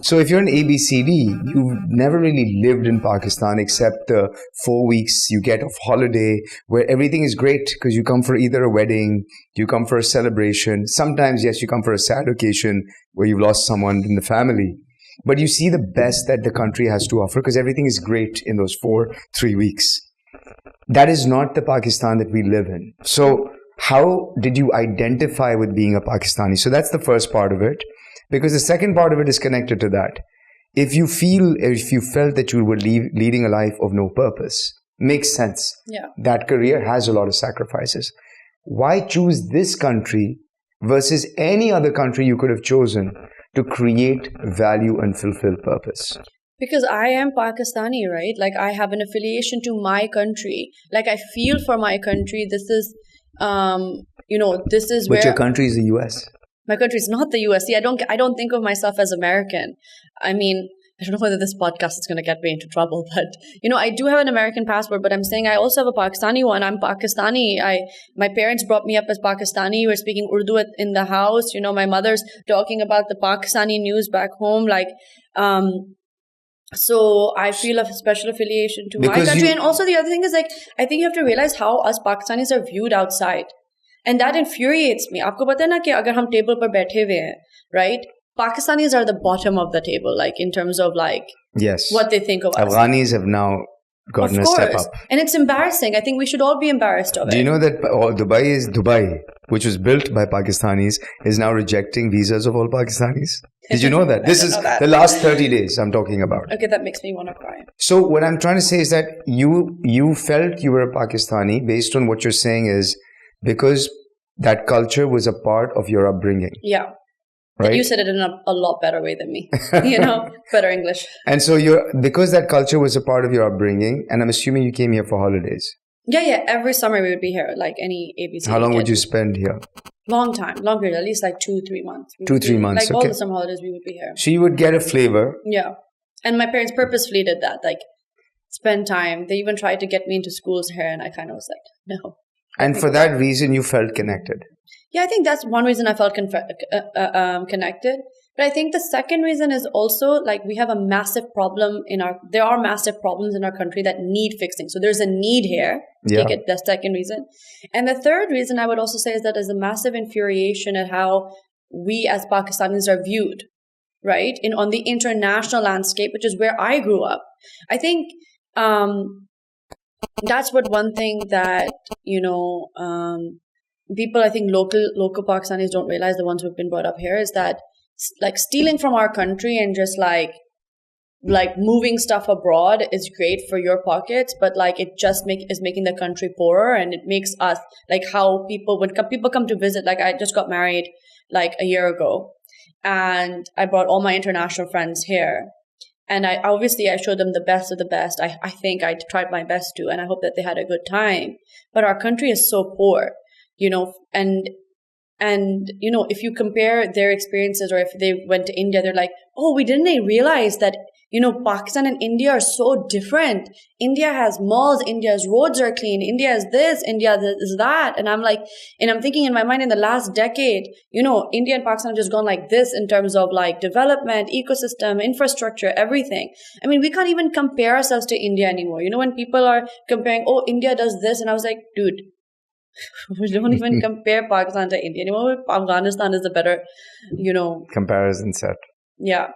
So if you're an ABCD, you've never really lived in Pakistan except the 4 weeks you get of holiday where everything is great because you come for either a wedding, you come for a celebration. Sometimes, yes, you come for a sad occasion where you've lost someone in the family. But you see the best that the country has to offer because everything is great in those 3 weeks. That is not the Pakistan that we live in. So how did you identify with being a Pakistani? So that's the first part of it. Because the second part of it is connected to that. If you felt that you were leading a life of no purpose, makes sense. Yeah. That career has a lot of sacrifices. Why choose this country versus any other country you could have chosen to create value and fulfill purpose? Because I am Pakistani, right? Like I have an affiliation to my country. Like I feel for my country. This is, this is where... But your country is the US. My country is not the US. See, I don't think of myself as American. I mean, I don't know whether this podcast is going to get me into trouble, but, I do have an American passport, but I'm saying I also have a Pakistani one. I'm Pakistani. My parents brought me up as Pakistani. We're speaking Urdu in the house. My mother's talking about the Pakistani news back home. So I feel a special affiliation to my country. And also the other thing is I think you have to realize how us Pakistanis are viewed outside. And that infuriates me. आपको पता है ना कि अगर हम table पर बैठे हुए हैं, right? Pakistanis are the bottom of the table, in terms of yes, what they think of us. Afghanis have now gotten a step up. And it's embarrassing. I think we should all be embarrassed of it. Do you know that Dubai, which was built by Pakistanis, is now rejecting visas of all Pakistanis? Did you know that? This is the last 30 days I'm talking about. Okay, that makes me want to cry. So what I'm trying to say is that you felt you were a Pakistani based on what you're saying is because that culture was a part of your upbringing. Yeah. Right? You said it in a lot better way than me. Better English. And so because that culture was a part of your upbringing, and I'm assuming you came here for holidays. Yeah. Every summer we would be here, like any ABC. How long would you spend here? Long period, at least 2-3 months. 2-3 months, all the summer holidays we would be here. So you would get a flavor. Yeah. And my parents purposefully did that, spend time. They even tried to get me into schools here, and I kind of was like, no. And for that reason, you felt connected. Yeah, I think that's one reason I felt connected. But I think the second reason is also we have a massive problem there are massive problems in our country that need fixing. So there's a need here. Yeah. Take it, the second reason. And the third reason I would also say is that there's a massive infuriation at how we as Pakistanis are viewed, right? On the international landscape, which is where I grew up. I think that's one thing that, people, I think local Pakistanis don't realize, the ones who've been brought up here, is that stealing from our country and just moving stuff abroad is great for your pockets, but it just is making the country poorer, and it makes us how when people come to visit. I just got married a year ago, and I brought all my international friends here. And I showed them the best of the best. I think I tried my best to, and I hope that they had a good time. But our country is so poor, and if you compare their experiences, or if they went to India, they're like, oh, we didn't realize that, Pakistan and India are so different. India has malls, India's roads are clean, India is this, India is that. And I'm thinking in my mind, in the last decade, India and Pakistan have just gone like this in terms of development, ecosystem, infrastructure, everything. I mean, we can't even compare ourselves to India anymore. When people are comparing, oh, India does this. And I was like, dude, we don't even compare Pakistan to India anymore. Afghanistan is a better, comparison set. Yeah.